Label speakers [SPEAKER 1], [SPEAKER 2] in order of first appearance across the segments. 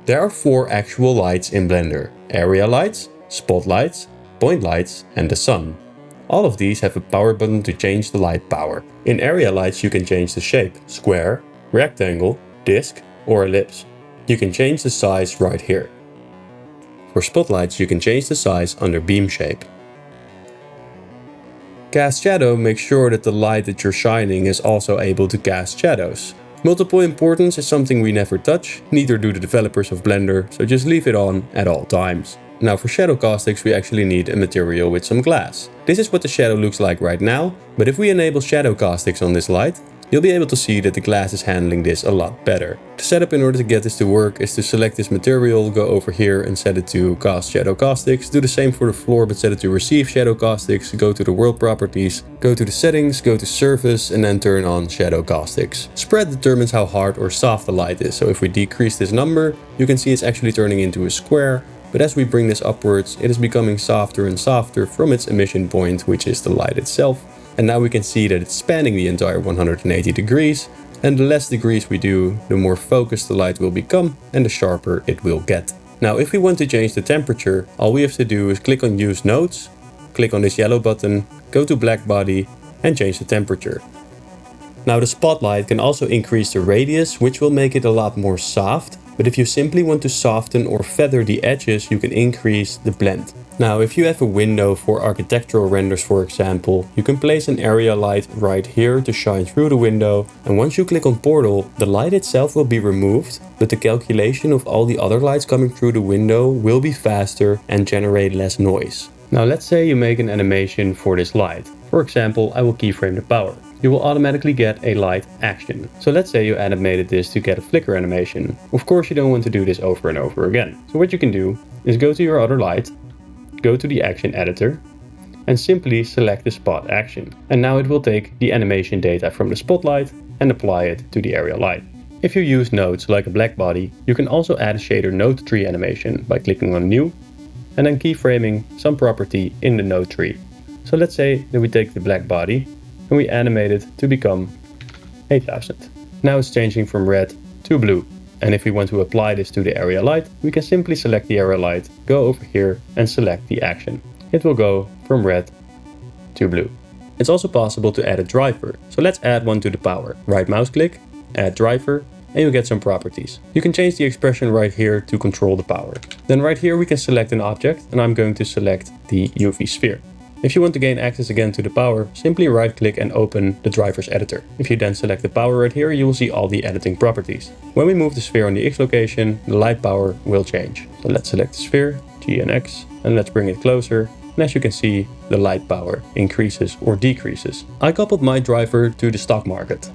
[SPEAKER 1] There are 4 actual lights in Blender: area lights, spotlights, point lights, and the sun. All of these have a power button to change the light power. In area lights you can change the shape: square, rectangle, disc, or ellipse. You can change the size right here. For spotlights you can change the size under beam shape. Cast shadow makes sure that the light that you're shining is also able to cast shadows. Multiple importance is something we never touch, neither do the developers of Blender, so just leave it on at all times. Now for shadow caustics we actually need a material with some glass. This is what the shadow looks like right now, but if we enable shadow caustics on this light, you'll be able to see that the glass is handling this a lot better. The setup in order to get this to work is to select this material, go over here and set it to cast shadow caustics. Do the same for the floor but set it to receive shadow caustics. Go to the world properties, go to the settings, go to surface and then turn on shadow caustics. Spread determines how hard or soft the light is, so if we decrease this number, you can see it's actually turning into a square. But as we bring this upwards, it is becoming softer and softer from its emission point, which is the light itself. And now we can see that it's spanning the entire 180 degrees, and the less degrees we do, the more focused the light will become and the sharper it will get. Now if we want to change the temperature, all we have to do is click on Use Nodes, click on this yellow button, go to Black Body and change the temperature. Now the spotlight can also increase the radius, which will make it a lot more soft, but if you simply want to soften or feather the edges, you can increase the blend. Now if you have a window for architectural renders, for example, you can place an area light right here to shine through the window, and once you click on Portal, the light itself will be removed, but the calculation of all the other lights coming through the window will be faster and generate less noise. Now let's say you make an animation for this light. For example, I will keyframe the power. You will automatically get a light action. So let's say you animated this to get a flicker animation. Of course you don't want to do this over and over again. So what you can do is go to your other light, go to the action editor and simply select the spot action. And now it will take the animation data from the spotlight and apply it to the area light. If you use nodes like a black body, you can also add a shader node tree animation by clicking on new and then keyframing some property in the node tree. So let's say that we take the black body and we animate it to become 8000. Now it's changing from red to blue. And if we want to apply this to the area light, we can simply select the area light, go over here and select the action. It will go from red to blue. It's also possible to add a driver. So let's add one to the power. Right mouse click, add driver, and you get some properties. You can change the expression right here to control the power. Then right here we can select an object, and I'm going to select the UV sphere. If you want to gain access again to the power, simply right click and open the driver's editor. If you then select the power right here, you will see all the editing properties. When we move the sphere on the X location, the light power will change. So let's select the sphere, G and X, and let's bring it closer. And as you can see, the light power increases or decreases. I coupled my driver to the stock market.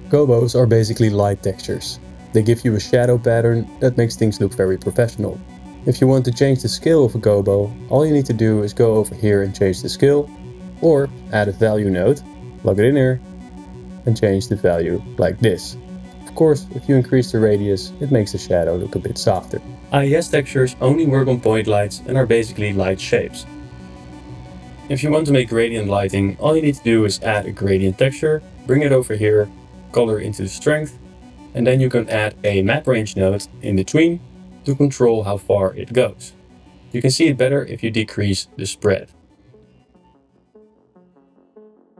[SPEAKER 1] Gobos are basically light textures. They give you a shadow pattern that makes things look very professional. If you want to change the scale of a gobo, all you need to do is go over here and change the scale, or add a value node, plug it in here, and change the value like this. Of course, if you increase the radius, it makes the shadow look a bit softer. IES textures only work on point lights and are basically light shapes. If you want to make gradient lighting, all you need to do is add a gradient texture, bring it over here, color into the strength, and then you can add a map range node in between to control how far it goes. You can see it better if you decrease the spread.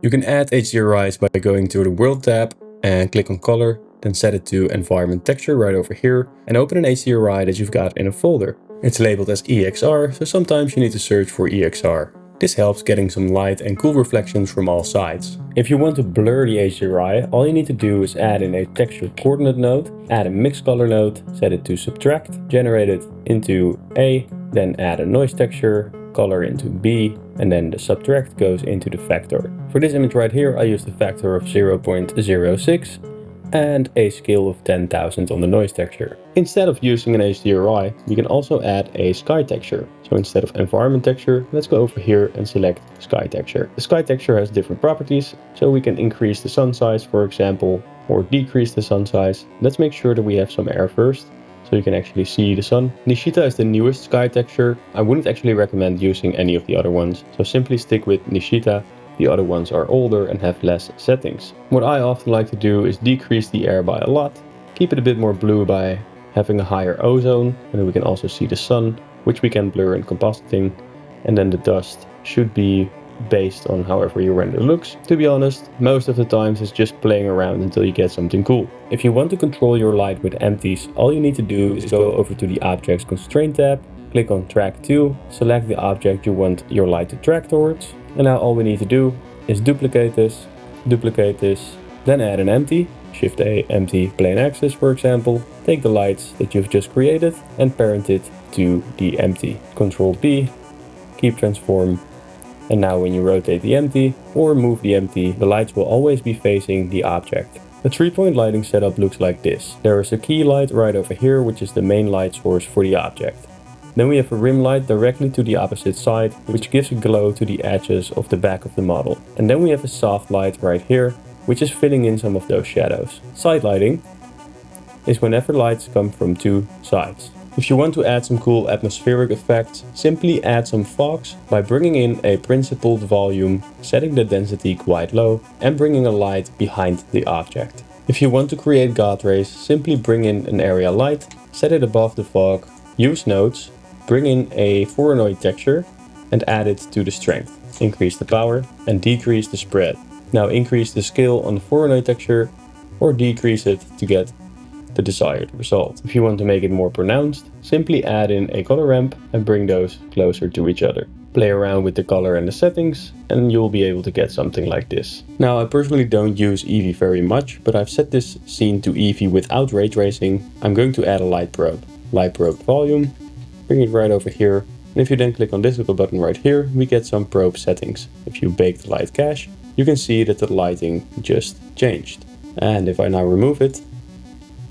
[SPEAKER 1] You can add HDRIs by going to the World tab and click on Color, then set it to Environment Texture right over here and open an HDRI that you've got in a folder. It's labeled as EXR, so sometimes you need to search for EXR. This helps getting some light and cool reflections from all sides. If you want to blur the HDRI, all you need to do is add in a texture coordinate node, add a mix color node, set it to subtract, generate it into A, then add a noise texture, color into B, and then the subtract goes into the factor. For this image right here, I used a factor of 0.06 and a scale of 10,000 on the noise texture. Instead of using an HDRI, we can also add a sky texture. So instead of environment texture, let's go over here and select sky texture. The sky texture has different properties, so we can increase the sun size, for example, or decrease the sun size. Let's make sure that we have some air first, so you can actually see the sun. Nishita is the newest sky texture. I wouldn't actually recommend using any of the other ones, so simply stick with Nishita. The other ones are older and have less settings. What I often like to do is decrease the air by a lot, keep it a bit more blue by having a higher ozone, and then we can also see the sun, which we can blur in compositing, and then the dust should be based on however your render looks. To be honest, most of the times it's just playing around until you get something cool. If you want to control your light with empties, all you need to do is go over to the Objects Constraint tab, click on Track 2, select the object you want your light to track towards, and now all we need to do is duplicate this, then add an empty, Shift A, empty plane axis for example, take the lights that you've just created and parent it to the empty. Ctrl B, keep transform, and now when you rotate the empty or move the empty, the lights will always be facing the object. The 3-point lighting setup looks like this. There is a key light right over here, which is the main light source for the object. Then we have a rim light directly to the opposite side, which gives a glow to the edges of the back of the model. And then we have a soft light right here, which is filling in some of those shadows. Side lighting is whenever lights come from two sides. If you want to add some cool atmospheric effects, simply add some fogs by bringing in a principled volume, setting the density quite low, and bringing a light behind the object. If you want to create God rays, simply bring in an area light, set it above the fog, use nodes, bring in a Voronoi texture, and add it to the strength. Increase the power and decrease the spread. Now increase the scale on the Voronoi texture or decrease it to get the desired result. If you want to make it more pronounced, simply add in a color ramp and bring those closer to each other. Play around with the color and the settings and you'll be able to get something like this. Now I personally don't use Eevee very much, but I've set this scene to Eevee without ray tracing. I'm going to add a light probe. Light probe volume, bring it right over here, and if you then click on this little button right here, we get some probe settings. If you bake the light cache, you can see that the lighting just changed. And if I now remove it,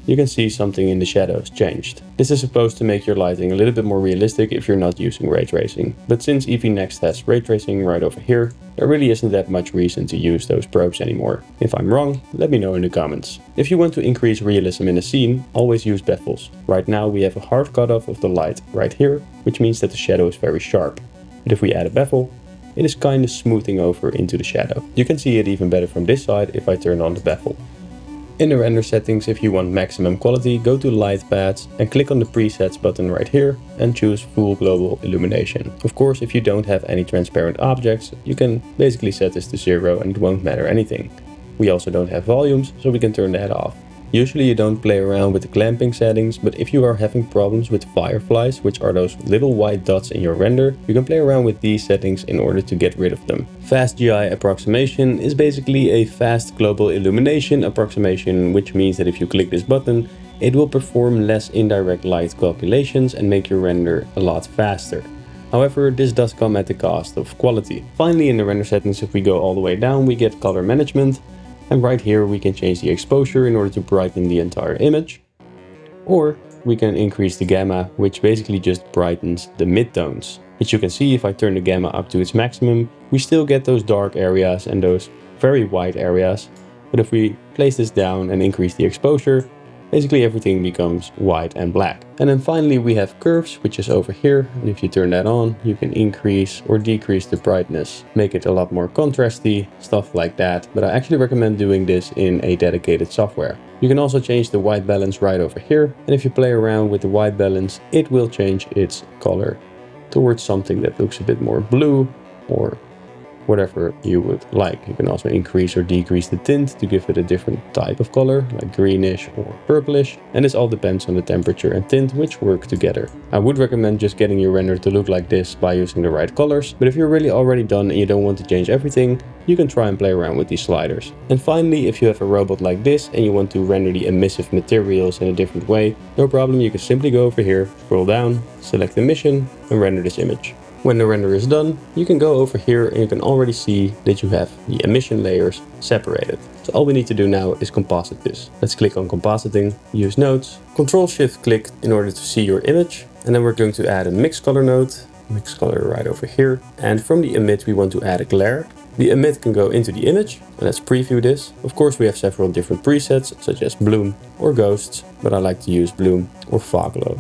[SPEAKER 1] you can see something in the shadows changed. This is supposed to make your lighting a little bit more realistic if you're not using ray tracing. But since Eevee Next has ray tracing right over here, there really isn't that much reason to use those probes anymore. If I'm wrong, let me know in the comments. If you want to increase realism in a scene, always use bevel. Right now we have a hard cutoff of the light right here, which means that the shadow is very sharp. But if we add a bevel, it is kind of smoothing over into the shadow. You can see it even better from this side if I turn on the bevel. In the render settings, if you want maximum quality, go to Light Paths and click on the Presets button right here and choose Full Global Illumination. Of course, if you don't have any transparent objects, you can basically set this to 0 and it won't matter anything. We also don't have volumes, so we can turn that off. Usually you don't play around with the clamping settings, but if you are having problems with fireflies, which are those little white dots in your render, you can play around with these settings in order to get rid of them. Fast GI approximation is basically a fast global illumination approximation, which means that if you click this button, it will perform less indirect light calculations and make your render a lot faster. However, this does come at the cost of quality. Finally, in the render settings, if we go all the way down, we get color management. And right here we can change the exposure in order to brighten the entire image. Or we can increase the gamma, which basically just brightens the midtones. Which you can see if I turn the gamma up to its maximum, we still get those dark areas and those very white areas. But if we place this down and increase the exposure, basically everything becomes white and black. And then finally we have curves, which is over here. And if you turn that on, you can increase or decrease the brightness, make it a lot more contrasty, stuff like that. But I actually recommend doing this in a dedicated software. You can also change the white balance right over here. And if you play around with the white balance, it will change its color towards something that looks a bit more blue or whatever you would like. You can also increase or decrease the tint to give it a different type of color, like greenish or purplish, and this all depends on the temperature and tint which work together. I would recommend just getting your render to look like this by using the right colors, but if you're really already done and you don't want to change everything, you can try and play around with these sliders. And finally, if you have a robot like this and you want to render the emissive materials in a different way, no problem, you can simply go over here, scroll down, select emission, and render this image. When the render is done, you can go over here and you can already see that you have the emission layers separated. So all we need to do now is composite this. Let's click on compositing, use nodes, Ctrl-Shift-click in order to see your image. And then we're going to add a mix color node, mix color right over here. And from the emit, we want to add a glare. The emit can go into the image, and let's preview this. Of course, we have several different presets, such as bloom or ghosts, but I like to use bloom or fog glow.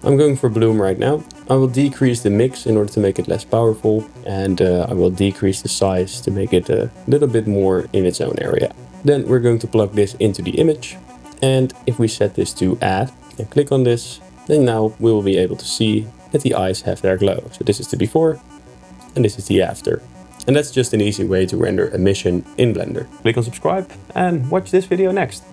[SPEAKER 1] I'm going for bloom right now. I will decrease the mix in order to make it less powerful, and I will decrease the size to make it a little bit more in its own area. Then we're going to plug this into the image, and if we set this to add and click on this, then now we will be able to see that the eyes have their glow. So this is the before and this is the after. And that's just an easy way to render emission in Blender. Click on subscribe and watch this video next.